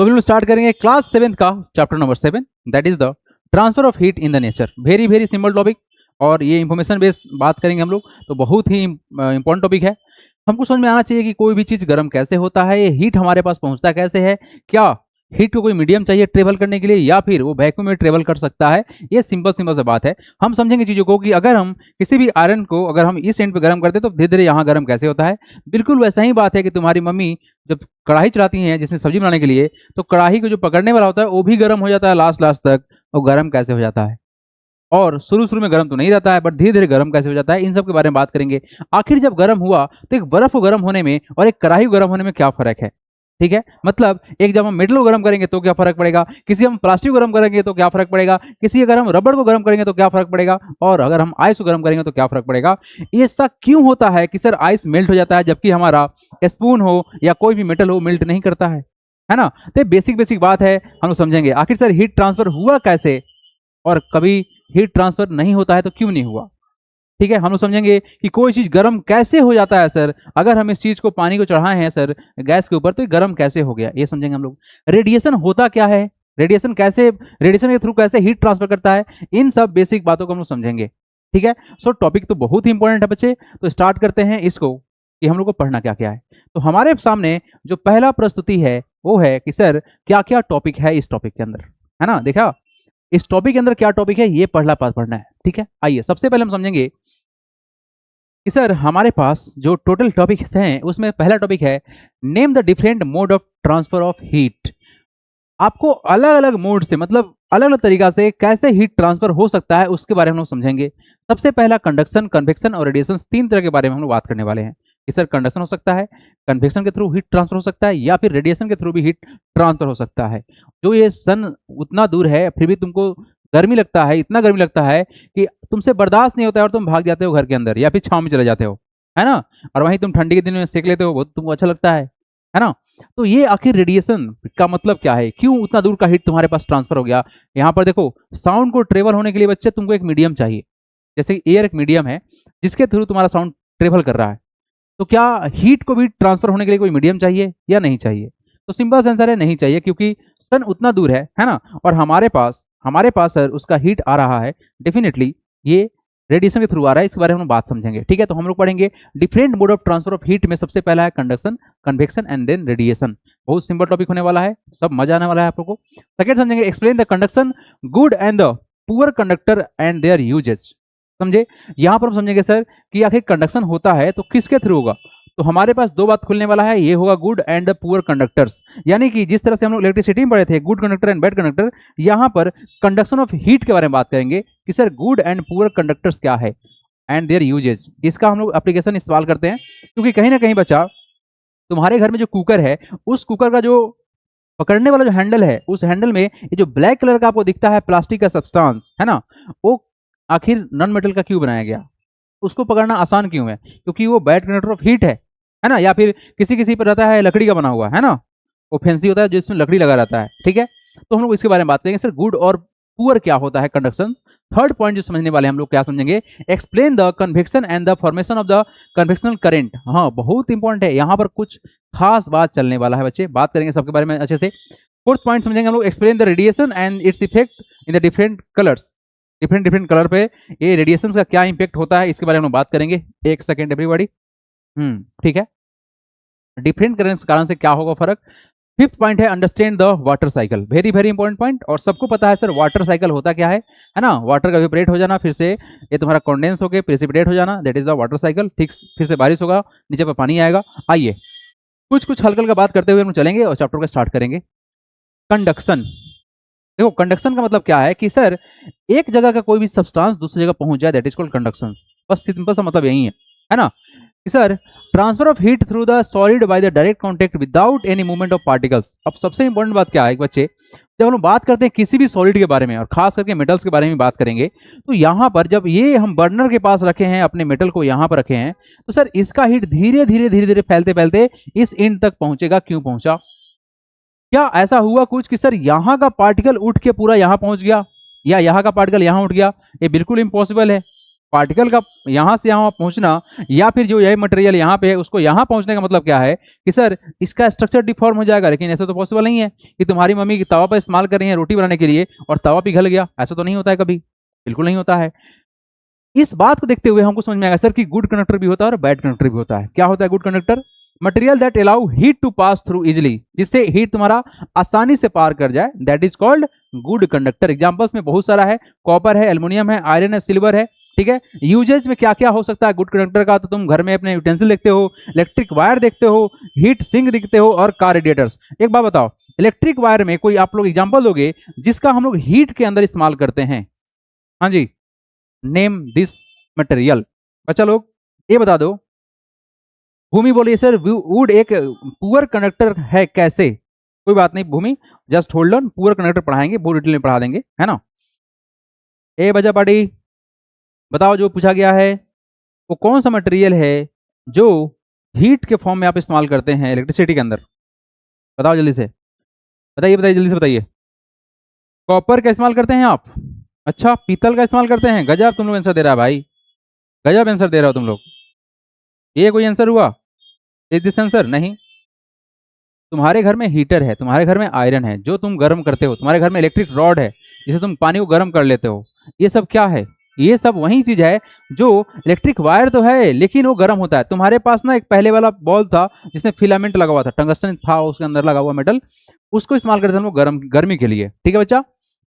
तो अभी हम स्टार्ट करेंगे क्लास 7 का chapter number 7, that is the transfer of heat in the nature. Very very simple topic और ये इंफॉर्मेशन बेस्ड बात करेंगे हम लोग, तो बहुत ही इंपॉर्टेंट टॉपिक है। हमको समझ में आना चाहिए कि कोई भी चीज़ गर्म कैसे होता है, ये हीट हमारे पास पहुंचता कैसे है, क्या हीट को कोई मीडियम चाहिए ट्रेवल करने के लिए या फिर वो वैक्यूम में ट्रेवल कर सकता है। ये सिंपल सिंपल सा बात है। हम समझेंगे चीज़ों को कि अगर हम किसी भी आयरन को अगर हम इस एंड पे गर्म करते तो धीरे धीरे यहाँ गर्म कैसे होता है। बिल्कुल वैसा ही बात है कि तुम्हारी मम्मी जब कढ़ाई चलाती हैं जिसमें सब्जी बनाने के लिए, तो कढ़ाई को जो पकड़ने वाला होता है वो भी गर्म हो जाता है लास्ट लास्ट तक। और गर्म कैसे हो जाता है, और शुरू शुरू में गर्म तो नहीं रहता है बट धीरे धीरे गर्म कैसे हो जाता है, इन सब के बारे में बात करेंगे। आखिर जब गर्म हुआ तो एक बर्फ को गर्म होने में और एक कढ़ाई को गर्म होने में क्या फर्क है। ठीक है, मतलब एक जब हम मेटल को गर्म करेंगे तो क्या फर्क पड़ेगा, किसी हम प्लास्टिक को गर्म करेंगे तो क्या फर्क पड़ेगा, किसी अगर हम रबड़ को गर्म करेंगे तो क्या फर्क पड़ेगा, और अगर हम आइस को गर्म करेंगे तो क्या फर्क पड़ेगा। ये सब क्यों होता है कि सर आइस मेल्ट हो जाता है जबकि हमारा स्पून हो या कोई भी मेटल हो मेल्ट नहीं करता है ना। तो बेसिक बेसिक बात है, हम लोग समझेंगे आखिर सर हीट ट्रांसफर हुआ कैसे, और कभी हीट ट्रांसफर नहीं होता है तो क्यों नहीं हुआ। ठीक है, हम लोग समझेंगे कि कोई चीज गर्म कैसे हो जाता है सर, अगर हम इस चीज को पानी को चढ़ाए हैं सर गैस के ऊपर तो ये गर्म कैसे हो गया, ये समझेंगे हम लोग। रेडिएशन होता क्या है, रेडिएशन कैसे, रेडिएशन के थ्रू कैसे हीट ट्रांसफर करता है, इन सब बेसिक बातों को हम लोग समझेंगे। ठीक है, सो टॉपिक तो बहुत ही इंपॉर्टेंट है बच्चे। तो स्टार्ट करते हैं इसको कि हम लोग को पढ़ना क्या क्या है। तो हमारे सामने जो पहला प्रस्तुति है वो है कि सर क्या क्या टॉपिक है इस टॉपिक के अंदर, है ना। देखा इस टॉपिक के अंदर क्या टॉपिक है, ये पहला पार्ट पढ़ना है। ठीक है, आइए सबसे पहले हम समझेंगे कि सर हमारे पास जो टोटल टॉपिक्स हैं उसमें पहला टॉपिक है name the different mode of transfer of heat. आपको अलग अलग मोड से मतलब अलग अलग तरीका से कैसे हीट ट्रांसफर हो सकता है उसके बारे में हम लोग समझेंगे। सबसे पहला कंडक्शन, कन्वेक्शन और रेडिएशन, तीन तरह के बारे में हम लोग बात करने वाले हैं कि सर कंडक्शन हो सकता है, कन्वेक्शन के थ्रू हीट ट्रांसफर हो सकता है या फिर रेडिएशन के थ्रू भी हीट ट्रांसफर हो सकता है। जो ये सन उतना दूर है फिर भी तुमको गर्मी लगता है, इतना गर्मी लगता है कि तुमसे बर्दाश्त नहीं होता है और तुम भाग जाते हो घर के अंदर या फिर छांव में चले जाते हो, है ना। और वहीं तुम ठंडी के दिन में सेक लेते हो, बहुत तुमको अच्छा लगता है ना। तो ये आखिर रेडिएशन का मतलब क्या है, क्यों उतना दूर का हीट तुम्हारे पास ट्रांसफर हो गया। यहाँ पर देखो साउंड को ट्रेवल होने के लिए बच्चे तुमको एक मीडियम चाहिए, जैसे एयर एक मीडियम है जिसके थ्रू तुम्हारा साउंड ट्रेवल कर रहा है। तो क्या हीट को भी ट्रांसफर होने के लिए कोई मीडियम चाहिए या नहीं चाहिए, तो सिंपल आंसर है नहीं चाहिए, क्योंकि सन उतना दूर है ना। और हमारे पास सर उसका हीट आ रहा है, डेफिनेटली ये रेडिएशन के थ्रू आ रहा है। इस बारे में हम बात समझेंगे। ठीक है, तो हम लोग पढ़ेंगे different mode of transfer of heat में सबसे पहला है conduction, convection and then radiation. बहुत सिंपल टॉपिक होने वाला है, सब मजा आने वाला है आप लोगों को। सेकंड समझेंगे explain the conduction, good and the poor conductor and their uses. समझे, यहाँ पर हम समझेंगे सर कि आखिर कंडक्शन होता है तो किसके थ्रू होगा। तो हमारे पास दो बात खुलने वाला है, ये होगा good and the poor conductors. यानी कि जिस तरह से हम लोग इलेक्ट्रिसिटी में पढ़े थे good conductor and bad conductor, यहाँ पर कंडक्शन ऑफ हीट के बारे में बात करेंगे कि sir good and poor conductors क्या है एंड देयर यूजेज। इसका हम लोग एप्लीकेशन इस्तेमाल करते हैं, क्योंकि कहीं ना कहीं बच्चा तुम्हारे घर में जो कुकर है उस कुकर का जो पकड़ने वाला जो हैंडल है, उस हैंडल में ये जो ब्लैक कलर का आपको दिखता है प्लास्टिक का सब्सटेंस, है ना, वो आखिर नॉन मेटल का क्यों बनाया गया, उसको पकड़ना आसान क्यों है, क्योंकि वो बैड कंडक्टर ऑफ हीट है ना। या फिर किसी किसी पर रहता है लकड़ी का बना हुआ, है ना, वो फैंसी होता है जिसमें लकड़ी लगा रहता है। ठीक है, तो हम लोग इसके बारे में बात करेंगे सर गुड और पुअर क्या होता है कंडक्शन। थर्ड पॉइंट जो समझने वाले हम लोग क्या समझेंगे, explain the convection and the formation of the convectional current. हाँ बहुत इंपॉर्टेंट है, यहाँ पर कुछ खास बात चलने वाला है बच्चे, बात करेंगे सबके बारे में अच्छे से। फोर्थ पॉइंट समझेंगे हम लोग explain the radiation and its effect in the different colours. Different different colour पे ये रेडिएशन का क्या इंपैक्ट होता है इसके बारे में हम बात करेंगे। एक सेकेंड एवरीबॉडी, ठीक है, डिफरेंट कारण से क्या होगा फर्क। फिफ्थ पॉइंट है understand the water cycle, very very important point, और सबको पता है सर वाटर साइकिल होता क्या है ना। वाटर का वेपरेट हो जाना, फिर से ये तुम्हारा कंडेंस होकर प्रेसिपिटेट हो जाना, that is the water cycle. ठीक, फिर से बारिश होगा, नीचे पर पानी आएगा। आइए कुछ कुछ हल्का हल्का बात करते हुए हम चलेंगे और चैप्टर को स्टार्ट करेंगे। कंडक्शन, देखो कंडक्शन का मतलब क्या है कि सर एक जगह का कोई भी सब्सटेंस दूसरी जगह पहुंच जाए, दैट इज कॉल्ड कंडक्शन। बस सिंपल सा मतलब यही है ना कि sir transfer of heat through the solid by the direct contact without any movement of particles. अब सबसे इंपॉर्टेंट बात क्या है बच्चे, जब हम बात करते हैं किसी भी सॉलिड के बारे में और खास करके मेटल्स के बारे में बात करेंगे, तो यहाँ पर जब ये हम बर्नर के पास रखे हैं, अपने मेटल को यहाँ पर रखे हैं, तो सर इसका हीट धीरे धीरे फैलते फैलते इस एंड तक पहुंचेगा। क्यों पहुंचा, क्या ऐसा हुआ कुछ कि सर यहाँ का पार्टिकल उठ के पूरा यहाँ पहुंच गया या यहाँ का पार्टिकल यहाँ उठ गया, ये बिल्कुल इम्पॉसिबल है। पार्टिकल का यहाँ से यहाँ पहुंचना या फिर जो यह मटेरियल यहाँ पे है उसको यहाँ पहुंचने का मतलब क्या है कि सर इसका स्ट्रक्चर डिफॉर्म हो जाएगा, लेकिन ऐसा तो पॉसिबल नहीं है कि तुम्हारी मम्मी की तवा पर इस्तेमाल कर रही है रोटी बनाने के लिए और तवा पिघल गया, ऐसा तो नहीं होता है कभी, बिल्कुल नहीं होता है। इस बात को देखते हुए हमको समझ में आएगा सर कि गुड कंडक्टर भी होता है और बैड कंडक्टर भी होता है। क्या होता है good conductor? Material that allow heat to pass through easily, जिससे हीट तुम्हारा आसानी से पार कर जाए, that is called good conductor. Examples में बहुत सारा है, कॉपर है, एल्युमिनियम है, आयरन है, सिल्वर है, ठीक है। यूजेज में क्या क्या हो सकता है गुड कंडक्टर का, तो तुम घर में अपने यूटेंसिल देखते हो, इलेक्ट्रिक वायर देखते हो, हीट सिंक देखते हो और कार रेडिएटर्स। एक बात बताओ, इलेक्ट्रिक वायर में कोई आप लोग एग्जाम्पल दोगे जिसका हम लोग हीट के अंदर इस्तेमाल करते हैं? हाँ जी, नेम दिस मटेरियल। बच्चा लोग ये बता दो। भूमि बोलिए सर वुड एक पुअर कंडक्टर है कैसे? कोई बात नहीं Bhoomi, just hold on, poor conductor पढ़ाएंगे, बहुत डिटेल में पढ़ा देंगे, है ना। ए बजा पार्टी बताओ, जो पूछा गया है वो कौन सा मटेरियल है जो हीट के फॉर्म में आप इस्तेमाल करते हैं इलेक्ट्रिसिटी के अंदर? बताओ जल्दी से, बताइए बताइए जल्दी से बताइए। कॉपर का इस्तेमाल करते हैं आप? अच्छा, पीतल का इस्तेमाल करते हैं? गजब तुम लोग आंसर दे रहा है भाई, गजब आंसर दे रहे हो तुम लोग। ये कोई आंसर हुआ? Is this answer? नहीं। तुम्हारे घर में हीटर है, तुम्हारे घर में आयरन है, जो तुम गर्म करते हो, तुम्हारे घर में इलेक्ट्रिक रॉड है जिसे तुम पानी को गर्म कर लेते हो, ये सब क्या है? ये सब वही चीज है जो इलेक्ट्रिक वायर तो है लेकिन वो गर्म होता है। तुम्हारे पास ना एक पहले वाला बॉल था जिसमें फिलामेंट लगा हुआ था, टंगस्टन था उसके अंदर लगा हुआ मेटल, उसको इस्तेमाल करते थे हम लोग गर्मी के लिए, ठीक है बच्चा।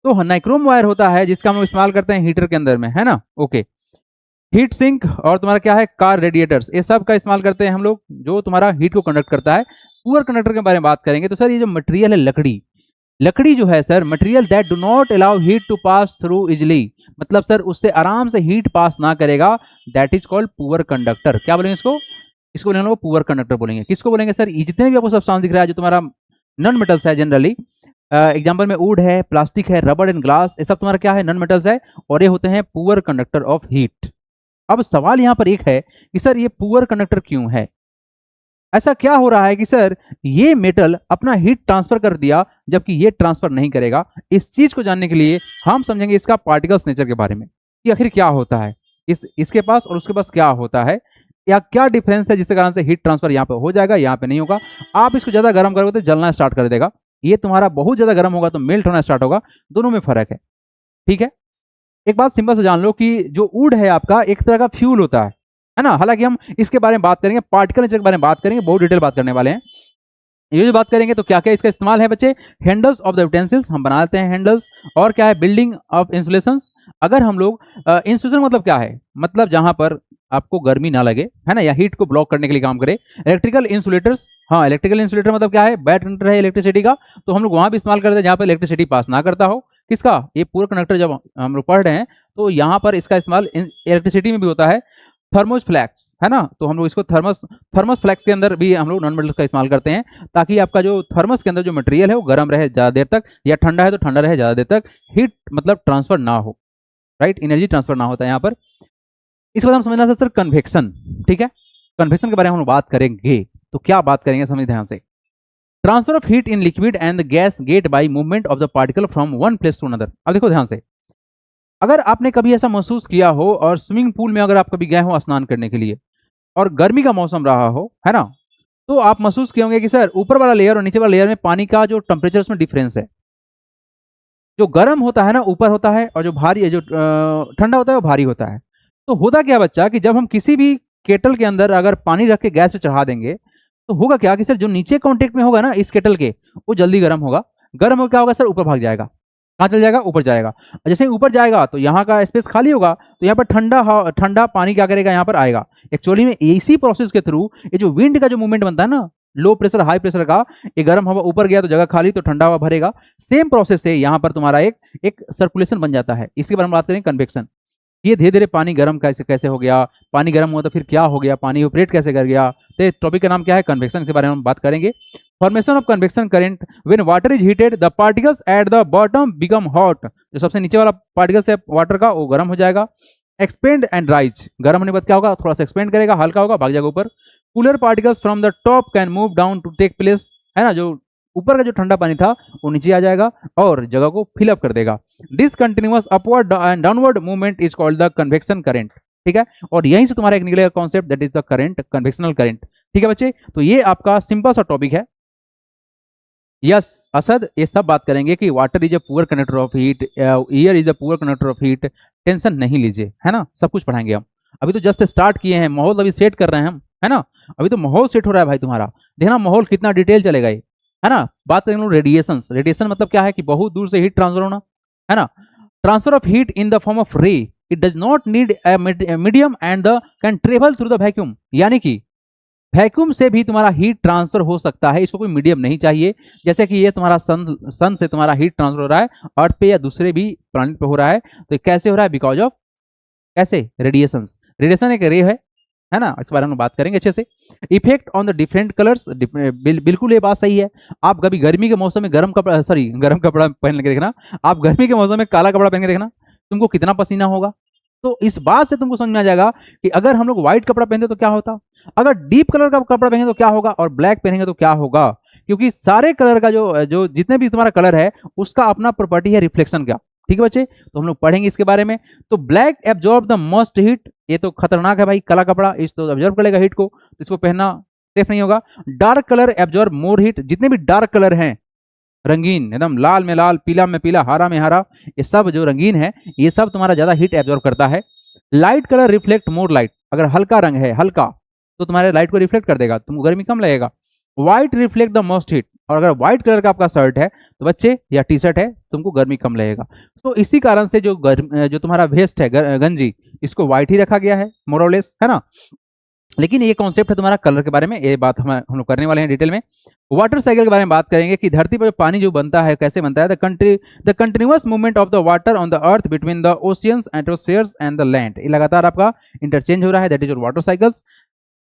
तो नाइक्रोम वायर होता है जिसका हम लोग इस्तेमाल करते हैं हीटर के अंदर में, है ना। ओके, हीट सिंक और तुम्हारा क्या है कार रेडिएटर्स, ये सब का इस्तेमाल करते हैं हम लोग जो तुम्हारा हीट को कंडक्ट करता है। पुअर कंडक्टर के बारे में बात करेंगे तो सर ये जो मटेरियल है लकड़ी, लकड़ी जो है sir material that do not allow heat to pass through easily, मतलब सर उससे आराम से हीट पास ना करेगा, that is called poor conductor. क्या बोलेंगे इसको? इसको बोलेंगे लोग पुअर कंडक्टर बोलेंगे। किसको बोलेंगे सर? ये जितने भी आपको सब्सटेंस दिख रहा है जो तुम्हारा नॉन मेटल्स है जनरली, एग्जाम्पल में वुड है, प्लास्टिक है, रबर एंड ग्लास, ये सब तुम्हारा क्या है? नॉन मेटल्स है और ये होते हैं पुअर कंडक्टर ऑफ हीट। अब सवाल यहां पर एक है कि सर ये पुअर कंडक्टर क्यों है? ऐसा क्या हो रहा है कि सर ये मेटल अपना हीट ट्रांसफर कर दिया जबकि ये ट्रांसफर नहीं करेगा? इस चीज को जानने के लिए हम समझेंगे इसका पार्टिकल्स नेचर के बारे में कि आखिर क्या होता है इसके पास और उसके पास क्या होता है, या क्या डिफरेंस है जिसके कारण से हीट ट्रांसफर यहाँ पे हो जाएगा यहाँ पे नहीं होगा। आप इसको ज्यादा गर्म करोगे तो जलना स्टार्ट कर देगा, ये तुम्हारा बहुत ज्यादा गर्म होगा तो मेल्ट होना स्टार्ट होगा, दोनों में फर्क है, ठीक है। एक बात सिंपल से जान लो कि जो वुड है आपका एक तरह का फ्यूल होता है ना। हालांकि हम इसके बारे में बात करेंगे, पार्टिकल नेचर के बारे में बात करेंगे, बहुत डिटेल बात करने वाले हैं। ये जो बात करेंगे तो क्या क्या इसका इस्तेमाल है बच्चे? हैंडल्स ऑफ द यूटेंसिल्स, हम बनाते हैं हैंडल्स, और क्या है बिल्डिंग ऑफ इंसुलेशंस। अगर हम लोग इंसुलेशन मतलब क्या है? मतलब जहां पर आपको गर्मी ना लगे, है ना, या हीट को ब्लॉक करने के लिए काम करे। इलेक्ट्रिकल इंसुलेटर्स, हाँ इलेक्ट्रिकल इंसुलेटर मतलब क्या है? बैड कंडक्टर है इलेक्ट्रिसिटी का, तो हम लोग वहां भी इस्तेमाल करते हैं जहां पर इलेक्ट्रिसिटी पास ना करता हो। किसका? ये पूरा कंडक्टर जब हम लोग पढ़ रहे हैं तो यहाँ पर इसका इस्तेमाल इलेक्ट्रिसिटी में भी होता है। थर्मोस फ्लैक्स, है ना, तो हम लोग इसको थर्मस फ्लैक्स के अंदर भी हम लोग नॉन मेटल्स का इस्तेमाल करते हैं ताकि आपका जो थर्मस के अंदर जो मटेरियल है वो गर्म रहे ज़्यादा देर तक, या ठंडा है तो ठंडा रहे ज़्यादा देर तक, हीट मतलब ट्रांसफर ना हो, राइट, एनर्जी ट्रांसफर ना होता है यहाँ पर। इसके बाद हम समझना था सर कन्वेक्शन, ठीक है। कन्वेक्शन के बारे में हम लोग बात करेंगे, तो क्या बात करेंगे समझ ध्यान से। Transfer of heat in liquid and the gas get by movement of the particle from one place to another. अब देखो ध्यान से, अगर आपने कभी ऐसा महसूस किया हो और स्विमिंग पूल में अगर आप कभी गए हो स्नान करने के लिए और गर्मी का मौसम रहा हो, है ना, तो आप महसूस किए होंगे कि सर ऊपर वाला लेयर और नीचे वाला लेयर में पानी का जो टेम्परेचर उसमें डिफरेंस है। जो गर्म होता है ना ऊपर होता है और जो भारी जो ठंडा होता है वो भारी होता है। तो होता क्या बच्चा कि जब हम किसी भी केटल के अंदर अगर पानी रख के गैस पे चढ़ा देंगे तो होगा क्या कि सर जो नीचे कांटेक्ट में होगा ना इस केटल के, वो जल्दी गर्म होगा। गर्म हो क्या होगा सर? ऊपर भाग जाएगा। कहाँ चल जाएगा? ऊपर जाएगा। और जैसे ही ऊपर जाएगा तो यहाँ का स्पेस खाली होगा, तो यहाँ पर ठंडा पानी क्या करेगा? यहाँ पर आएगा। एक्चुअली में इसी प्रोसेस के थ्रू ये जो विंड का जो मूवमेंट बनता है ना, लो प्रेशर हाई प्रेशर का, ये गर्म हवा ऊपर गया तो जगह खाली तो ठंडा हवा भरेगा। सेम प्रोसेस से यहाँ पर तुम्हारा एक सर्कुलेशन बन जाता है। इसके बारे में बात करेंगे कन्वेक्शन। ये धीरे धीरे पानी गर्म कैसे कैसे हो गया, पानी गर्म हुआ तो फिर क्या हो गया, पानी ऑपरेट कैसे कर गया, तो टॉपिक का नाम क्या है? कन्वेक्शन। इसके बारे में हम बात करेंगे। Formation of convection current when water is heated the particles at the bottom become hot. जो सबसे नीचे वाला पार्टिकल्स है वाटर का वो गर्म हो जाएगा। एक्सपेंड एंड राइज, गर्म होने के बाद क्या होगा? थोड़ा सा एक्सपेंड करेगा, हल्का होगा, भाग जाएगा ऊपर। Cooler particles from the top can move down to take place, है ना, जो ऊपर का जो ठंडा पानी था वो नीचे आ जाएगा और जगह को फिलअप कर देगा। This continuous upward and downward movement is called the convection current. ठीक है, और यहीं से तुम्हारा एक निकलेगा concept, that is the current, convectional current. ठीक है बच्चे, तो ये आपका सिंपल सा टॉपिक है। यस असद, ये सब बात करेंगे कि water is a poor conductor of heat, air is a poor conductor of heat, tension नहीं लीजिए, है ना, सब कुछ पढ़ाएंगे हम। अभी तो जस्ट स्टार्ट किए हैं, माहौल अभी सेट कर रहे हैं हम, है ना, अभी तो माहौल सेट हो रहा है भाई तुम्हारा। देखना माहौल कितना डिटेल चलेगा ये, है ना। बात करेंगे रेडिएशन। रेडिएशन मतलब क्या है कि बहुत दूर से हीट ट्रांसफर होना, है ना। Transfer of heat in the form of रे, it does not need medium and the can travel through the vacuum, यानी कि वैक्यूम से भी तुम्हारा हीट ट्रांसफर हो सकता है, इसको कोई मीडियम नहीं चाहिए। जैसे कि ये तुम्हारा सन से तुम्हारा हीट ट्रांसफर हो रहा है अर्थ पे या दूसरे भी प्लैनेट पे हो रहा है, तो कैसे हो रहा है, बिकॉज ऑफ कैसे, रेडिएशन। रेडिएशन एक रे है ना, इस बारे में बात करेंगे अच्छे से। Effect on the different colours, बिल्कुल ये बात सही है। आप कभी गर्मी के मौसम में गर्म कपड़ा पहन के देखना, आप गर्मी के मौसम में काला कपड़ा पहन के देखना, तुमको कितना पसीना होगा। तो इस बात से तुमको समझ में आ जाएगा कि अगर हम लोग व्हाइट कपड़ा पहनते तो क्या होता, अगर डीप कलर का कपड़ा पहनेंगे तो क्या होगा, और ब्लैक पहनेंगे तो क्या होगा। क्योंकि सारे कलर का जो जितने भी तुम्हारा कलर है उसका अपना प्रॉपर्टी है रिफ्लेक्शन का। ठीक है बच्चे, तो हम लोग पढ़ेंगे इसके बारे में। तो black absorb the most heat, ये तो खतरनाक है भाई, काला कपड़ा इस तो एब्जॉर्ब करेगा हीट को, तो इसको पहनना सेफ नहीं होगा। Dark colour absorb more heat, जितने भी डार्क कलर हैं, रंगीन एकदम, लाल में लाल, पीला में पीला, हरा में हरा, ये सब जो रंगीन है ये सब तुम्हारा ज्यादा हीट एब्जॉर्ब करता है। लाइट कलर रिफ्लेक्ट मोर लाइट, अगर हल्का रंग है, हल्का, तो तुम्हारे लाइट को रिफ्लेक्ट कर देगा, तुमको गर्मी कम लगेगा। White reflect the most heat, और अगर व्हाइट कलर का आपका शर्ट है तो बच्चे या टी शर्ट है, तुमको गर्मी कम लगेगा। तो इसी कारण से जो तुम्हारा वेस्ट है, गंजी, इसको व्हाइट ही रखा गया है मोरलेस, है ना। लेकिन ये कॉन्सेप्ट है तुम्हारा कलर के बारे में, ये बात हम लोग करने वाले हैं डिटेल में। वाटर साइकिल के बारे में बात करेंगे कि धरती पर जो पानी जो बनता है कैसे बनता है, the continuous movement of the water on the earth between the oceans, एटमॉस्फेयर्स and the land, ये लगातार आपका इंटरचेंज हो रहा है, that is your water cycles.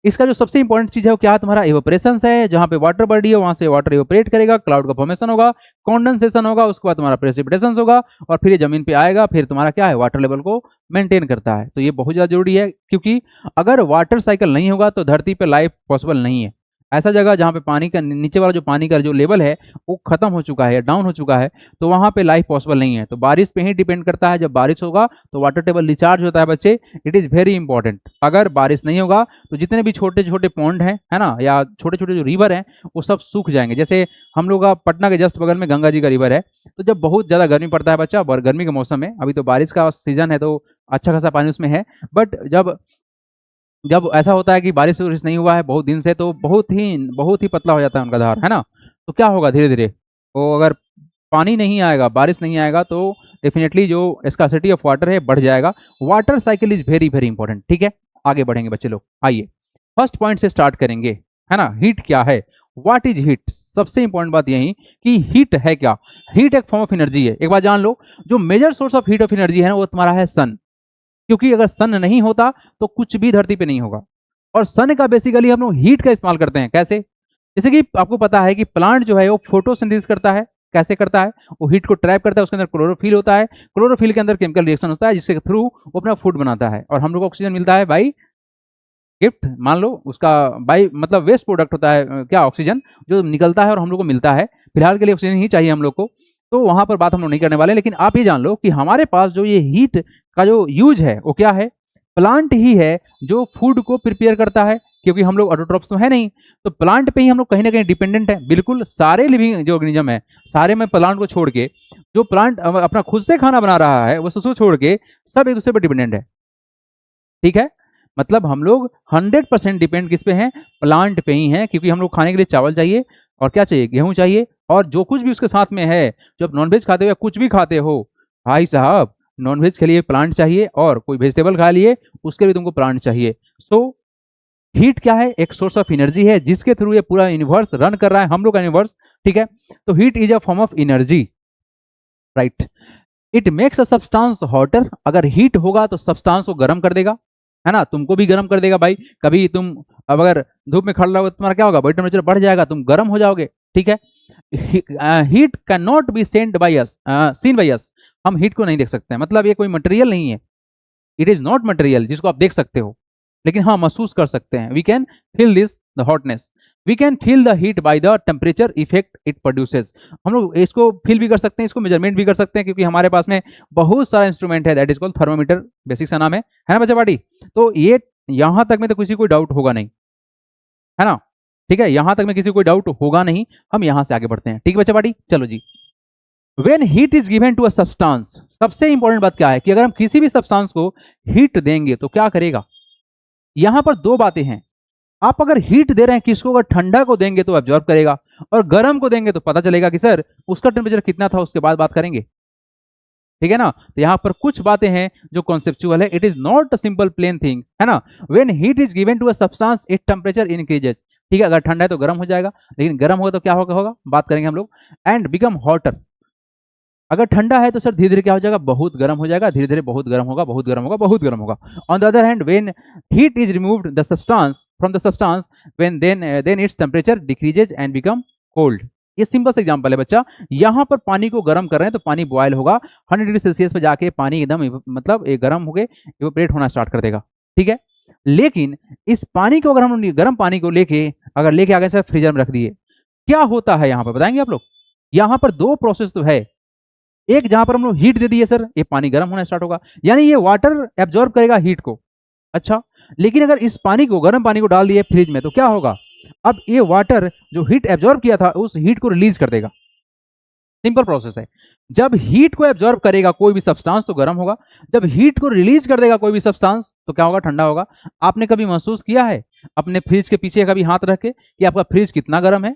इसका जो सबसे इंपॉर्टेंट चीज है वो क्या है, तुम्हारा इवेपोरेशन है, जहां पे वाटर बॉडी है वहां से वाटर इवेपोरेट करेगा, क्लाउड का फॉर्मेशन होगा, कॉन्डेंसेशन होगा, उसके बाद तुम्हारा प्रेसिपिटेशन होगा, और फिर ये जमीन पे आएगा, फिर तुम्हारा क्या है, वाटर लेवल को मेंटेन करता है। तो ये बहुत ज्यादा जरूरी है, क्योंकि अगर वाटर साइकिल नहीं होगा तो धरती पे लाइफ पॉसिबल नहीं है। ऐसा जगह जहाँ पे पानी का नीचे वाला जो पानी का जो लेवल है वो खत्म हो चुका है या डाउन हो चुका है, तो वहां पे लाइफ पॉसिबल नहीं है। तो बारिश पे ही डिपेंड करता है, जब बारिश होगा तो वाटर टेबल रिचार्ज होता है बच्चे, इट इज वेरी इंपॉर्टेंट। अगर बारिश नहीं होगा तो जितने भी छोटे छोटे पॉन्ड हैं, है ना, या छोटे छोटे जो रिवर हैं वो सब सूख जाएंगे। जैसे हम लोग का पटना के जस्ट बगल में गंगा जी का रिवर है, तो जब बहुत ज्यादा गर्मी पड़ता है बच्चा, गर्मी के मौसम में, अभी तो बारिश का सीजन है तो अच्छा खासा पानी उसमें है, बट जब ऐसा होता है कि बारिश वारिश नहीं हुआ है बहुत दिन से, तो बहुत ही पतला हो जाता है उनका धार, है ना। तो क्या होगा, धीरे धीरे वो अगर पानी नहीं आएगा, बारिश नहीं आएगा, तो डेफिनेटली जो स्कार्सिटी ऑफ वाटर है बढ़ जाएगा। Water cycle is very very important. ठीक है, आगे बढ़ेंगे बच्चे लोग, आइए फर्स्ट पॉइंट से स्टार्ट करेंगे, है ना। हीट क्या है, व्हाट इज हीट। सबसे इंपॉर्टेंट बात यही कि हीट है क्या। हीट एक फॉर्म ऑफ एनर्जी है, एक बात जान लो, जो major source of heat of energy है वो तुम्हारा है सन। क्योंकि अगर सन नहीं होता तो कुछ भी धरती पे नहीं होगा, और सन का बेसिकली हम लोग हीट का इस्तेमाल करते हैं। कैसे, जैसे कि आपको पता है कि प्लांट जो है वो फोटोसिंथेसिस करता है, कैसे करता है, वो हीट को ट्रैप करता है, उसके अंदर क्लोरोफिल होता है, क्लोरोफिल के अंदर केमिकल रिएक्शन होता है जिसके थ्रू वो अपना फूड बनाता है, और हम लोग को ऑक्सीजन मिलता है बाई गिफ्ट, मान लो उसका बाई मतलब वेस्ट प्रोडक्ट होता है, क्या, ऑक्सीजन जो निकलता है और हम लोग को मिलता है। फिलहाल के लिए ऑक्सीजन ही चाहिए हम लोग को, तो वहां पर बात हम लोग नहीं करने वाले। लेकिन आप ये जान लो कि हमारे पास जो ये हीट का जो यूज है वो क्या है, प्लांट ही है जो फूड को प्रिपेयर करता है, क्योंकि हम लोग ऑटोट्रॉप्स तो है नहीं, तो प्लांट पे ही हम लोग कहीं ना कहीं डिपेंडेंट है। बिल्कुल सारे लिविंग जो ऑर्गेनिज्म है, सारे में प्लांट को छोड़ के, जो प्लांट अपना खुद से खाना बना रहा है वो उसको छोड़ के सब एक दूसरे पर डिपेंडेंट है। ठीक है, मतलब हम लोग 100% डिपेंड किस पे हैं, प्लांट पे ही हैं, क्योंकि हम लोग खाने के लिए चावल चाहिए, और क्या चाहिए, गेहूं चाहिए, और जो कुछ भी उसके साथ में है, जब नॉनवेज खाते हो या कुछ भी खाते हो भाई साहब, नॉनवेज के लिए प्लांट चाहिए, और कोई वेजिटेबल खा लिए उसके लिए तुमको प्लांट चाहिए। सो हीट क्या है, एक सोर्स ऑफ एनर्जी है जिसके थ्रू ये पूरा यूनिवर्स रन कर रहा है, हम लोग का यूनिवर्स। ठीक है, तो heat is a form of energy, right. It makes a substance hotter, अगर हीट होगा तो सब्सटेंस को गर्म कर देगा, है ना, तुमको भी गर्म कर देगा भाई। कभी तुम अब अगर धूप में खड़ा रहोगे तो तुम्हारा क्या होगा, बॉडी टेम्परेचर बढ़ जाएगा, तुम गर्म हो जाओगे। ठीक है, heat can not be send by us, seen by us, हम हीट को नहीं देख सकते हैं, मतलब ये कोई मटेरियल नहीं है, इट इज नॉट मटेरियल जिसको आप देख सकते हो, लेकिन हाँ महसूस कर सकते हैं, we can feel this the hotness. We can feel the heat by the temperature effect it produces. हम लोग इसको फील भी कर सकते हैं, इसको मेजरमेंट भी कर सकते हैं, क्योंकि हमारे पास में बहुत सारा इंस्ट्रूमेंट है, that is called thermometer, basic सा नाम है ना बच्चा पार्टी। तो ये यहां तक में तो किसी को डाउट होगा नहीं, है ना, ठीक है, यहां तक में किसी को डाउट होगा नहीं। हम यहां से आगे बढ़ते हैं, ठीक है बच्चा पार्टी, चलो जी। When heat is given to a substance, सबसे इंपॉर्टेंट बात क्या है कि अगर हम किसी भी सब्सटेंस को हीट देंगे तो क्या करेगा। यहां पर दो बातें हैं, आप अगर हीट दे रहे हैं किसको, अगर ठंडा को देंगे तो एब्जॉर्ब करेगा, और गर्म को देंगे तो पता चलेगा कि सर उसका टेम्परेचर कितना था, उसके बाद बात करेंगे, ठीक है ना। तो यहां पर कुछ बातें हैं जो कॉन्सेप्चुअल है, it is not a simple plain thing, है ना। When heat is given to a substance it temperature increases, ठीक है, अगर ठंडा है तो गर्म हो जाएगा, लेकिन गर्म होगा तो क्या होगा बात करेंगे हम लोग। एंड बिकम हॉटर, अगर ठंडा है तो सर धीरे धीरे क्या हो जाएगा, बहुत गर्म हो जाएगा, धीरे धीरे बहुत गर्म होगा, बहुत गर्म होगा, बहुत गर्म होगा। On the other hand when heat is removed the substance from the substance, when then its temperature decreases and become cold. ये सिंपल सा एग्जांपल है बच्चा, यहां पर पानी को गर्म कर रहे हैं तो पानी बॉयल होगा, 100 डिग्री सेल्सियस पे जाके पानी एकदम मतलब गर्म हो गए, इवेपोरेट होना स्टार्ट कर देगा, ठीक है। लेकिन इस पानी को अगर हम गर्म पानी को लेके आ गए सर फ्रीजर में रख दिए, क्या होता है यहां पर बताएंगे आप लोग। यहां पर दो प्रोसेस तो है, एक जहां पर हम लोग हीट दे दिए सर, ये पानी गर्म होना स्टार्ट होगा, यानी ये वाटर एब्जॉर्ब करेगा हीट को, अच्छा। लेकिन अगर इस पानी को, गर्म पानी को डाल दिए फ्रिज में तो क्या होगा, अब ये वाटर जो हीट एब्जॉर्ब किया था उस हीट को रिलीज कर देगा, सिंपल प्रोसेस है। जब हीट को एब्जॉर्ब करेगा कोई भी सब्सटेंस तो गर्म होगा, जब हीट को रिलीज कर देगा कोई भी सब्सटेंस तो क्या होगा, ठंडा होगा। आपने कभी महसूस किया है अपने फ्रिज के पीछे कभी हाथ रख के कि आपका फ्रिज कितना गर्म है।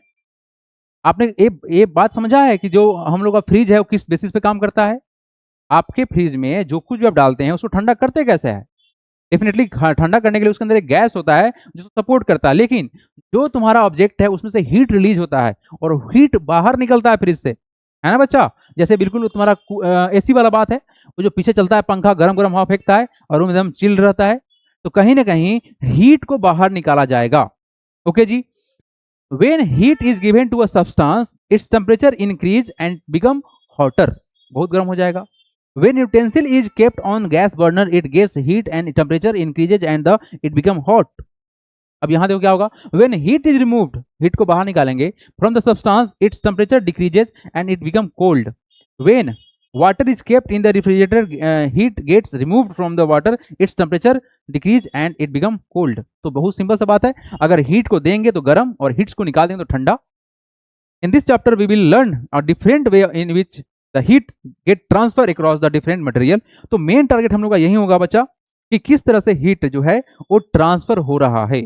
आपने ये बात समझा है कि जो हम लोग का फ्रिज है वो किस बेसिस पे काम करता है। आपके फ्रिज में जो कुछ भी आप डालते हैं उसको ठंडा करते कैसे है, डेफिनेटली ठंडा करने के लिए उसके अंदर एक गैस होता है जो सपोर्ट करता है, लेकिन जो तुम्हारा ऑब्जेक्ट है उसमें से हीट रिलीज होता है और हीट बाहर निकलता है फ्रिज से, है ना बच्चा। जैसे बिल्कुल तुम्हारा एसी वाला बात है, वो जो पीछे चलता है पंखा, गरम गरम हवा फेंकता है और रूम एकदम चिल रहता है, तो कहीं ना कहीं हीट को बाहर निकाला जाएगा, ओके जी। When heat is given to a substance, its temperature increase and become hotter, बहुत गर्म हो जाएगा। When utensil is kept on gas burner, it gets heat and temperature increases and it become hot. अब यहाँ देखो क्या होगा, when heat is removed, heat को बाहर निकालेंगे from the substance, its temperature decreases and it become cold. When water is kept in the refrigerator, heat gets removed from the water, its temperature decrease and it become cold. तो बहुत simple सा बात है, अगर heat को देंगे तो गर्म और हीट्स को निकाल देंगे तो ठंडा। In this chapter we will learn a different way in which the heat get transfer across the different material. तो मेन टारगेट हम लोग का यही होगा बच्चा कि किस तरह से हीट जो है वो ट्रांसफर हो रहा है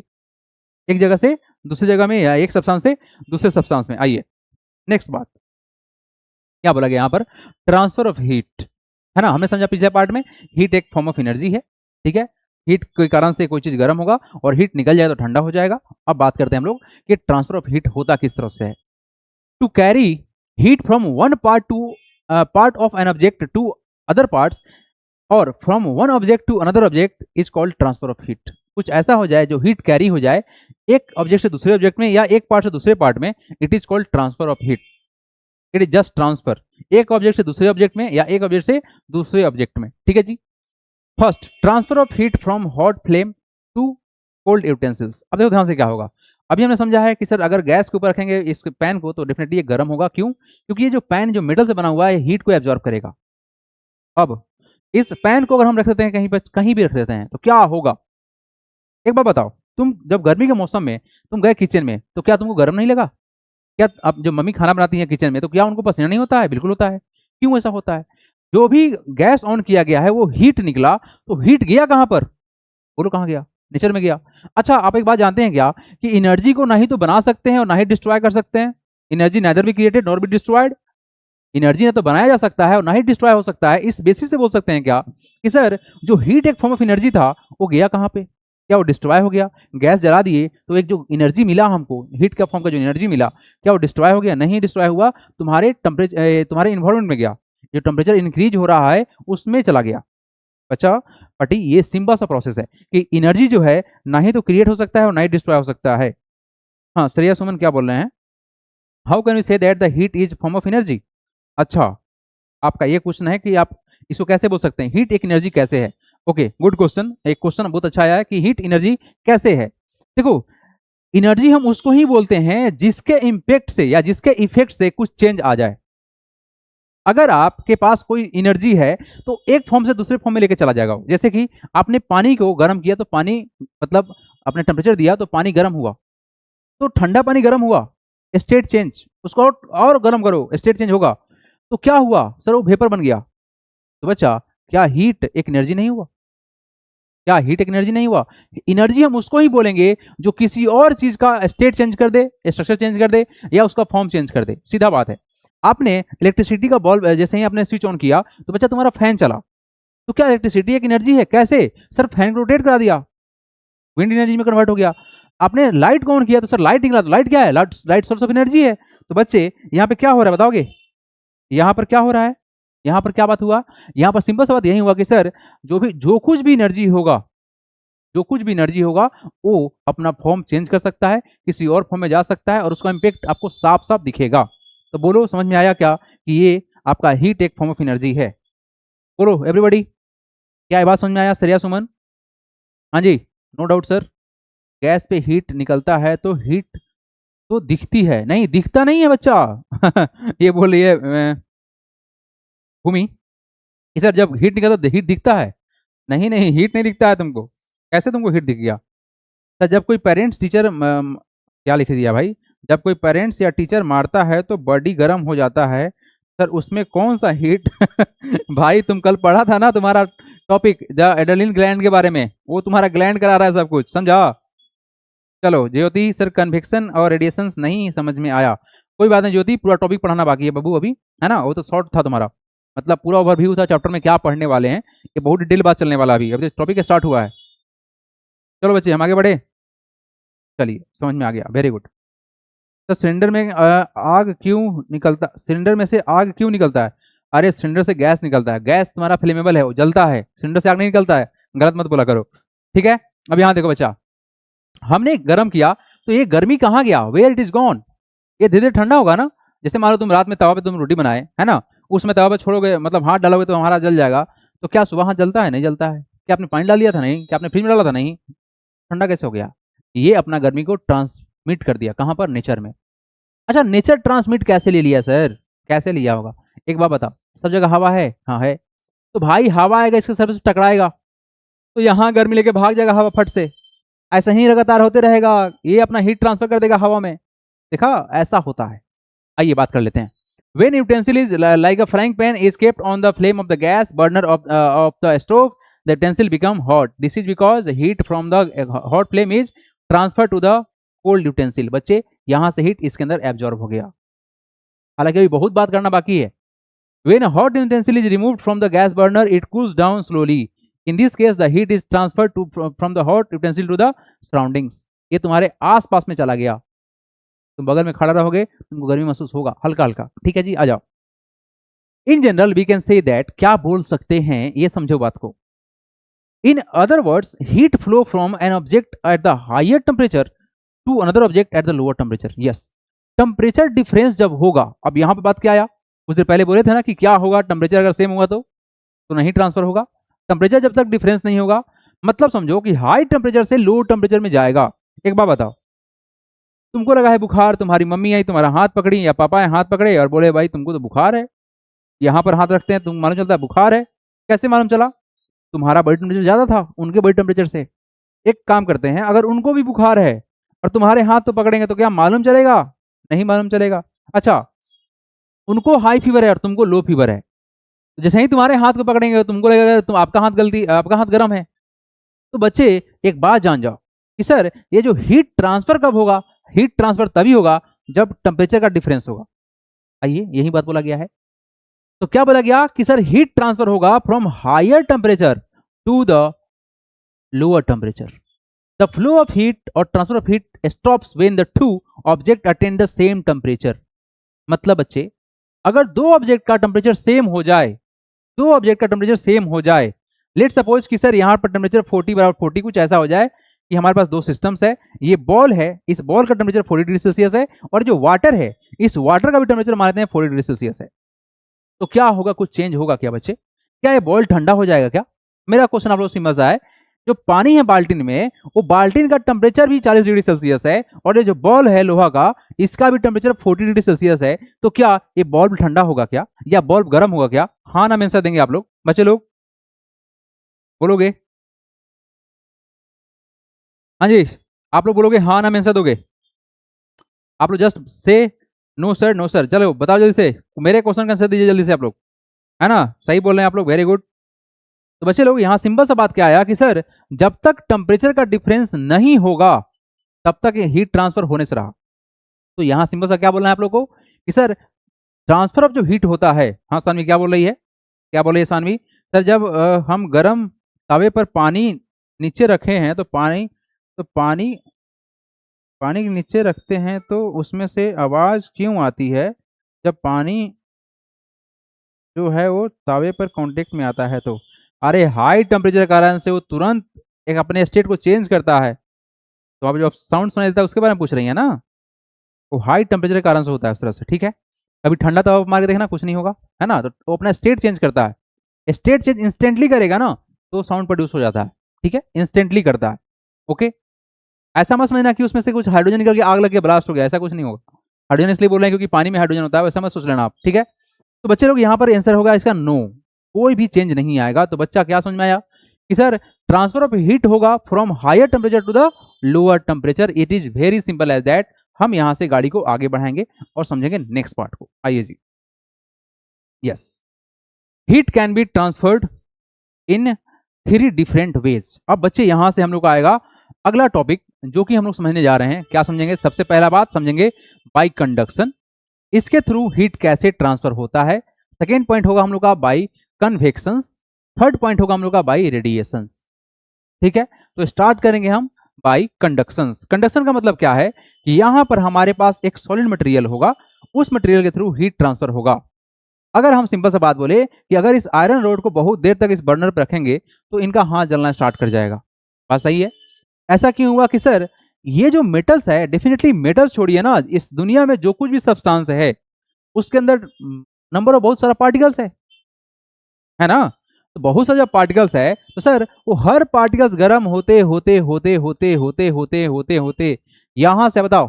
एक जगह से दूसरी जगह में या एक सब्सटेंस से दूसरे सब्सटेंस में। आइए नेक्स्ट बात क्या बोला गया यहाँ पर, ट्रांसफर ऑफ हीट, है ना। हमने समझा पिछले पार्ट में हीट एक फॉर्म ऑफ एनर्जी है, ठीक है। हीट के कारण से कोई चीज गर्म होगा और हीट निकल जाए तो ठंडा हो जाएगा। अब बात करते हैं हम लोग कि ट्रांसफर ऑफ हीट होता किस तरह से है। To carry heat from one part of an object to other parts और from one object to another object is called transfer of heat. कुछ ऐसा हो जाए जो हीट कैरी हो जाए एक ऑब्जेक्ट से दूसरे ऑब्जेक्ट में या एक पार्ट से दूसरे पार्ट में, it is called transfer of heat. It is just transfer, एक ऑब्जेक्ट से दूसरे ऑब्जेक्ट में या एक ऑब्जेक्ट से दूसरे ऑब्जेक्ट में, ठीक है जी। First, transfer of heat from hot flame to cold utensils. अब देखो ध्यान से क्या होगा, अभी हमने समझा है कि सर अगर गैस के ऊपर रखेंगे इस पैन को तो डेफिनेटली ये गर्म होगा, क्यों, क्योंकि ये जो पैन जो मेटल से बना हुआ है हीट को एब्जॉर्ब करेगा। अब इस पैन को अगर हम रख देते हैं कहीं पर, कहीं भी रख देते हैं तो क्या होगा, एक बार बताओ, तुम जब गर्मी के मौसम में तुम गए किचन में तो क्या तुमको गर्म नहीं लगा? क्या अब जो मम्मी खाना बनाती है किचन में तो क्या उनको पसीना नहीं होता है? बिल्कुल होता है। क्यों ऐसा होता है? जो भी गैस ऑन किया गया है वो हीट निकला, तो हीट गया कहां पर, बोलो कहां गया, नेचर में गया। अच्छा आप एक बात जानते हैं क्या कि एनर्जी को ना ही तो बना सकते हैं और ना ही डिस्ट्रॉय कर सकते हैं। Energy neither be created nor be destroyed. Energy ना तो बनाया जा सकता है और ना ही डिस्ट्रॉय हो सकता है। इस बेसिस से बोल सकते हैं क्या कि सर जो हीट एक फॉर्म ऑफ एनर्जी था वो गया कहां पे, क्या वो डिस्ट्रॉय हो गया? गैस जला दिए तो एक जो एनर्जी मिला हमको, हीट का फॉर्म का जो एनर्जी मिला, क्या वो डिस्ट्रॉय हो गया? नहीं डिस्ट्रॉय हुआ, तुम्हारे टेम्परेचर, तुम्हारे इन्वायरमेंट में गया, जो टेम्परेचर इंक्रीज हो रहा है उसमें चला गया। अच्छा पटी, ये सिंपल सा प्रोसेस है कि एनर्जी जो है ना ही तो क्रिएट हो सकता है और ना ही डिस्ट्रॉय हो सकता है। हाँ श्रेया सुमन क्या बोल रहे हैं, how can we say that the heat is form of energy. अच्छा आपका ये क्वेश्चन है कि आप इसको कैसे बोल सकते हैं हीट एक एनर्जी कैसे है। ओके गुड क्वेश्चन, एक क्वेश्चन बहुत अच्छा आया है कि हीट एनर्जी कैसे है। देखो एनर्जी हम उसको ही बोलते हैं जिसके इम्पैक्ट से या जिसके इफेक्ट से कुछ चेंज आ जाए। अगर आपके पास कोई एनर्जी है तो एक फॉर्म से दूसरे फॉर्म में लेके चला जाएगा। जैसे कि आपने पानी को गर्म किया तो पानी मतलब आपने टेम्परेचर दिया तो पानी गर्म हुआ, तो ठंडा पानी गर्म हुआ, स्टेट चेंज, उसको और गर्म करो, स्टेट चेंज होगा। तो क्या हुआ सर, वो वेपर बन गया। तो बच्चा, क्या हीट एक एनर्जी नहीं हुआ? क्या हीट एक एनर्जी नहीं हुआ? एनर्जी हम उसको ही बोलेंगे जो किसी और चीज का स्टेट चेंज कर दे, स्ट्रक्चर चेंज कर दे या उसका फॉर्म चेंज कर दे। सीधा बात है। आपने इलेक्ट्रिसिटी का बल्ब जैसे ही आपने स्विच ऑन किया तो बच्चा तुम्हारा फैन चला, तो क्या इलेक्ट्रिसिटी एक एनर्जी है? कैसे सर, फैन को रोटेट करा दिया, विंड एनर्जी में कन्वर्ट हो गया। आपने लाइट को ऑन किया तो सर लाइट निकला, तो लाइट क्या है? लाइट सोर्स ऑफ एनर्जी है। तो बच्चे यहाँ पे क्या हो रहा है बताओगे? यहाँ पर क्या हो रहा है? यहाँ पर क्या बात हुआ? यहाँ पर सिंपल सा बात यही हुआ कि सर जो कुछ भी एनर्जी होगा, जो कुछ भी एनर्जी होगा वो अपना फॉर्म चेंज कर सकता है, किसी और फॉर्म में जा सकता है और उसका इंपैक्ट आपको साफ साफ दिखेगा। तो बोलो समझ में आया क्या कि ये आपका हीट एक फॉर्म ऑफ एनर्जी है? बोलो एवरीबॉडी, क्या ये बात समझ में आया? श्रेया, सुमन? हाँ जी, नो डाउट सर। गैस पे हीट निकलता है तो हीट तो दिखती है, नहीं दिखता नहीं है बच्चा। ये बोल रही है भूमि कि सर जब हीट निकलता तो हीट दिखता है। नहीं नहीं, हीट नहीं दिखता है तुमको। कैसे तुमको हीट दिख गया? सर जब कोई पेरेंट्स टीचर क्या लिख दिया भाई, जब कोई पेरेंट्स या टीचर मारता है तो बॉडी गर्म हो जाता है। सर उसमें कौन सा हीट? भाई तुम कल पढ़ा था ना तुम्हारा टॉपिक द एड्रेनलिन ग्लैंड के बारे में, वो तुम्हारा ग्लैंड करा रहा है सब कुछ, समझा? चलो ज्योति, सर कन्वेक्शन और रेडिएशन नहीं समझ में आया। कोई बात नहीं ज्योति, पूरा टॉपिक पढ़ाना बाकी है बाबू अभी, है ना? वो तो शॉर्ट था तुम्हारा, मतलब पूरा ओवरव्यू था चैप्टर में क्या पढ़ने वाले हैं। ये बहुत डिटेल बात चलने वाला अभी तो टॉपिक स्टार्ट हुआ है। चलो बच्चे हम आगे बढ़े, चलिए समझ में आ गया, वेरी गुड। तो सिलेंडर में आग क्यों निकलता, सिलेंडर में से आग क्यों निकलता है? अरे सिलेंडर से गैस निकलता है, गैस तुम्हारा फ्लेमेबल है, वो जलता है, सिलेंडर से आग नहीं निकलता है। गलत मत बोला करो, ठीक है? अब यहाँ देखो बच्चा, हमने गर्म किया तो ये गर्मी कहाँ गया? Where it is gone. ये धीरे धीरे ठंडा होगा ना। जैसे मान लो तुम रात में तवा पे तुम रोटी बनाए है ना, उसमें तवा पे छोड़ोगे, मतलब हाथ डालोगे तो हमारा जल जाएगा। तो क्या सुबह हाथ जलता है? नहीं जलता है। क्या आपने पानी डाल दिया था? नहीं। क्या आपने फ्रिज में डाला था? नहीं। ठंडा कैसे हो गया? ये अपना गर्मी को ट्रांसमिट कर दिया, कहाँ पर? नेचर में। अच्छा, नेचर ट्रांसमिट कैसे ले लिया सर? कैसे लिया होगा? एक बात बताओ, सब जगह हवा है? हाँ है। तो भाई हवा आएगा इसके सर से टकराएगा तो यहाँ गर्मी लेके भाग जाएगा हवा फट से। ऐसा ही लगातार होते रहेगा, ये अपना हीट ट्रांसफर कर देगा हवा में। देखा, ऐसा होता है। आइए बात कर लेते हैं। When utensil is like a frying pan is kept on the flame of the gas burner of the stove, the utensil become hot. This is because heat from the hot flame is transferred to the cold utensil. बच्चे यहाँ से heat इसके अंदर absorb हो गया। हालांकि अभी बहुत बात करना बाकी है। When a hot utensil is removed from the gas burner, it cools down slowly. In this case, the heat is transferred from the hot utensil to the surroundings. ये तुम्हारे आस पास में चला गया, तुम बगल में खड़ा रहोगे, तुमको गर्मी महसूस होगा हल्का हल्का। ठीक है जी, आ जाओ। In general we can say that, क्या बोल सकते हैं ये समझो बात को। In other words, heat flow from an object at the higher temperature to another object at the lower temperature. Yes, temperature difference जब होगा, अब यहां पे बात क्या आया, कुछ देर पहले बोले थे ना कि क्या होगा, टेम्परेचर अगर सेम होगा तो नहीं ट्रांसफर होगा। टेम्परेचर जब तक डिफरेंस नहीं होगा, मतलब समझो कि हाई टेम्परेचर से लो टेम्परेचर में जाएगा। एक बात बताओ, तुमको लगा है बुखार, तुम्हारी मम्मी आई तुम्हारा हाथ पकड़ी या पापा हाथ पकड़े और बोले भाई तुमको तो बुखार है, यहाँ पर हाथ रखते हैं तुम मालूम चलता है बुखार है। कैसे मालूम चला? तुम्हारा बॉडी टेम्परेचर ज्यादा था उनके बॉडी टेम्परेचर से। एक काम करते हैं, अगर उनको भी बुखार है और तुम्हारे हाथ तो पकड़ेंगे तो क्या मालूम चलेगा? नहीं मालूम चलेगा। अच्छा, उनको हाई फीवर है और तुमको लो फीवर है, तो जैसे ही तुम्हारे हाथ को पकड़ेंगे तुमको लगेगा तुम आपका हाथ गर्म है। तो बच्चे एक बात जान जाओ कि सर ये जो हीट ट्रांसफर कब होगा? हीट ट्रांसफर तभी होगा जब टेम्परेचर का डिफरेंस होगा। आइए, यही बात बोला गया है। तो क्या बोला गया कि सर हीट ट्रांसफर होगा from higher temperature to the lower temperature. The flow of heat और transfer of heat stops when the two object attain the same temperature. मतलब बच्चे, अगर दो ऑब्जेक्ट का टेम्परेचर सेम हो जाए, दो ऑब्जेक्ट का टेम्परेचर सेम हो जाए, लेट सपोज कि सर यहाँ पर टेम्परेचर 40 बराबर 40 कुछ ऐसा हो जाए कि हमारे पास दो सिस्टम्स है, ये बॉल है, इस बॉल का टेम्परेचर 40 डिग्री सेल्सियस है और जो वाटर है, इस वाटर का भी टेम्परेचर मानते हैं 40 डिग्री सेल्सियस है। तो क्या होगा, कुछ चेंज होगा क्या बच्चे? क्या ये बॉल ठंडा हो जाएगा क्या? मेरा क्वेश्चन आप लोग समझ आए जो पानी है बाल्टीन में, वो बाल्टीन का टेम्परेचर भी 40 डिग्री सेल्सियस है, और ये जो बॉल है लोहा का, इसका भी टेम्परेचर 40 डिग्री सेल्सियस है। तो क्या ये बॉल्ब ठंडा होगा क्या, या बॉल्ब गर्म होगा क्या? हाँ ना में आंसर देंगे आप लोग, बच्चे लोग बोलोगे? हाँ जी, आप लोग बोलोगे हाँ ना में आंसर दोगे? आप लोग just say no sir, no sir. चलो बताओ जल्दी से, मेरे क्वेश्चन का आंसर दीजिए जल्दी से आप लोग, है ना? सही बोल रहे हैं आप लोग, वेरी गुड। तो बच्चे लोग यहाँ सिंपल सा बात क्या आया कि सर जब तक टेम्परेचर का डिफरेंस नहीं होगा तब तक ये हीट ट्रांसफर होने से रहा। तो यहाँ सिंपल सा क्या बोलना है आप लोग को कि सर ट्रांसफर ऑफ जो हीट होता है, हाँ सानवी क्या बोल रही है, क्या बोल रही है सानवी? सर जब हम गर्म तवे पर पानी नीचे रखे हैं तो पानी पानी नीचे रखते हैं तो उसमें से आवाज क्यों आती है जब पानी जो है वो तवे पर कांटेक्ट में आता है? तो अरे हाई टेम्परेचर के कारण से वो तुरंत एक अपने स्टेट को चेंज करता है। तो आप जो साउंड सुनाई देता है उसके बारे में पूछ रही है ना? वो हाई टेम्परेचर के कारण से होता है उस तरह से, ठीक है? अभी ठंडा तवा मार के देखना, कुछ नहीं होगा, है ना? तो वो अपना स्टेट चेंज करता है, स्टेट चेंज इंस्टेंटली करेगा ना तो साउंड प्रोड्यूस हो जाता है, ठीक है? इंस्टेंटली करता है, ओके? ऐसा मत समझना कि उसमें से कुछ हाइड्रोजन निकल के आग लग के ब्लास्ट हो गया, ऐसा कुछ नहीं होगा। हाइड्रोजन इसलिए बोल रहे हैं क्योंकि पानी में हाइड्रोजन होता है, वैसा मत सोच लेना आप, ठीक है? तो बच्चे लोग यहाँ पर आंसर होगा इसका नो, कोई भी चेंज नहीं आएगा। तो बच्चा क्या समझ में आया कि सर ट्रांसफर ऑफ हीट होगा from higher temperature to the lower temperature. It is very simple as that. हम यहां से गाड़ी को आगे बढ़ाएंगे और समझेंगे नेक्स्ट पार्ट को। आइए जी, yes, heat can be transferred in 3 different ways. अब बच्चे यहां से हम लोग का आएगा अगला टॉपिक जो कि हम लोग समझने जा रहे हैं। क्या समझेंगे? सबसे पहला बात समझेंगे बाई कंडक्शन, इसके थ्रू हीट कैसे ट्रांसफर होता है। सेकेंड पॉइंट होगा हम लोग का बाई कन्वेक्शंस। थर्ड पॉइंट होगा हम लोग का बाई रेडिएशंस, ठीक है? तो स्टार्ट करेंगे हम बाई कंडक्शंस। कंडक्शन का मतलब क्या है कि यहां पर हमारे पास एक सॉलिड मटेरियल होगा, उस मटेरियल के थ्रू हीट ट्रांसफर होगा। अगर हम सिंपल सा बात बोले कि अगर इस आयरन रोड को बहुत देर तक इस बर्नर पर रखेंगे तो इनका हाथ जलना स्टार्ट कर जाएगा। बात सही है? ऐसा क्यों हुआ कि सर ये जो मेटल्स है, डेफिनेटली मेटल्स छोड़िए ना, इस दुनिया में जो कुछ भी सब्सटेंस है उसके अंदर नंबर ऑफ बहुत सारा पार्टिकल्स है ना? तो बहुत सारे पार्टिकल्स है तो सर वो हर पार्टिकल्स गर्म होते होते होते होते होते होते होते होते यहां से, बताओ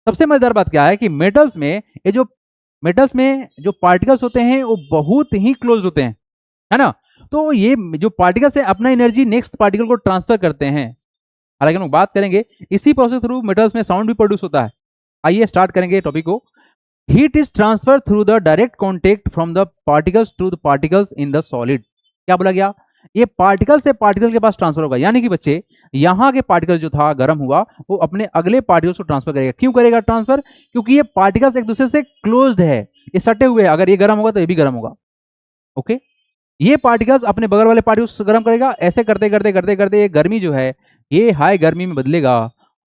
सबसे मजेदार बात क्या है कि मेटल्स में जो पार्टिकल्स होते हैं वो बहुत ही क्लोज होते हैं, है ना? तो ये जो पार्टिकल्स है अपना एनर्जी नेक्स्ट पार्टिकल को ट्रांसफर करते हैं। हालांकि हम लोग बात करेंगे इसी प्रोसेस थ्रू मेटल्स में साउंड भी प्रोड्यूस होता है। आइए स्टार्ट करेंगे टॉपिक को। Heat is transfer through the direct contact from the particles to the particles in the solid. क्या बोला गया? ये पार्टिकल से पार्टिकल के पास ट्रांसफर होगा, यानी कि बच्चे यहां के पार्टिकल जो था गर्म हुआ वो अपने अगले पार्टिकल्स को ट्रांसफर करेगा। क्यों करेगा ट्रांसफर? क्योंकि ये पार्टिकल्स एक दूसरे से क्लोज्ड है, ये सटे हुए हैं। अगर ये गर्म होगा तो ये भी गर्म होगा, ओके? ये पार्टिकल्स अपने बगल वाले पार्टिकल्स को गर्म करेगा। ऐसे करते करते करते करते ये गर्मी जो है ये हाई गर्मी में बदलेगा,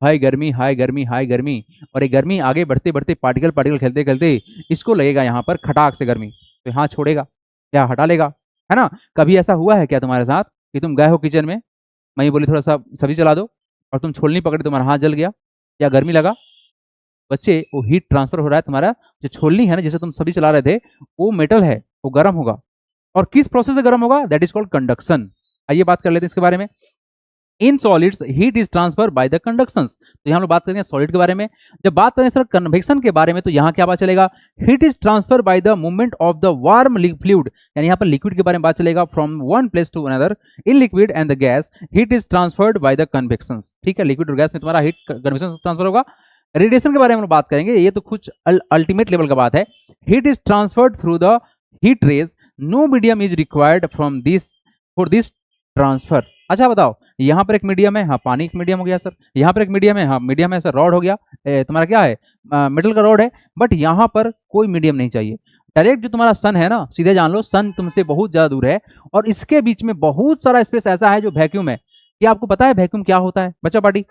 हाई गर्मी हाई गर्मी हाई गर्मी, और ये गर्मी आगे बढ़ते बढ़ते पार्टिकल पार्टिकल खेलते खेलते इसको लगेगा यहाँ पर खटाक से गर्मी, तो यहाँ छोड़ेगा या हटा लेगा, है ना? कभी ऐसा हुआ है क्या तुम्हारे साथ कि तुम गए हो किचन में, मैं बोली थोड़ा सा सब्जी चला दो और तुम छोलनी पकड़ी, तुम्हारा हाथ जल गया या गर्मी लगा? बच्चे वो हीट ट्रांसफर हो रहा है, तुम्हारा जो छोलनी है ना जिसे तुम सब्जी चला रहे थे वो मेटल है, वो गर्म होगा। और किस प्रोसेस से गर्म होगा? That is called conduction. आइए बात कर लेते हैं इसके बारे में। In solids heat is transfer by the conductions. तो यहाँ हम लोग बात करेंगे सॉलिड के बारे में। जब बात करें सर कन्वेक्शन के बारे में तो यहाँ क्या बात चलेगा? Heat is transfer by the movement of the warm fluid, यानी यहाँ पर लिक्विड के बारे में बात चलेगा। From one place to another in liquid and the gas heat is transferred by the convections, ठीक है? लिक्विड और गैस में तुम्हारा हीट कन्वेक्शन ट्रांसफर होगा। रेडिएशन के बारे में हम बात करेंगे, ये तो कुछ अल्टीमेट लेवल का बात है। Heat is transferred through the heat rays, no medium is required from this for this transfer. अच्छा बताओ, यहाँ पर एक मीडियम है, हाँ पानी एक मीडियम हो गया सर। यहाँ पर एक मीडियम है, हाँ मीडियम है सर। रॉड हो गया, तुम्हारा क्या है? मेटल का रॉड है। बट यहाँ पर कोई मीडियम नहीं चाहिए। डायरेक्ट जो तुम्हारा सन है ना, सीधे जान लो सन तुमसे बहुत ज्यादा दूर है और इसके बीच में बहुत सारा स्पेस ऐसा है जो वैक्यूम है। क्या आपको पता है वैक्यूम क्या होता है बच्चा पार्टी?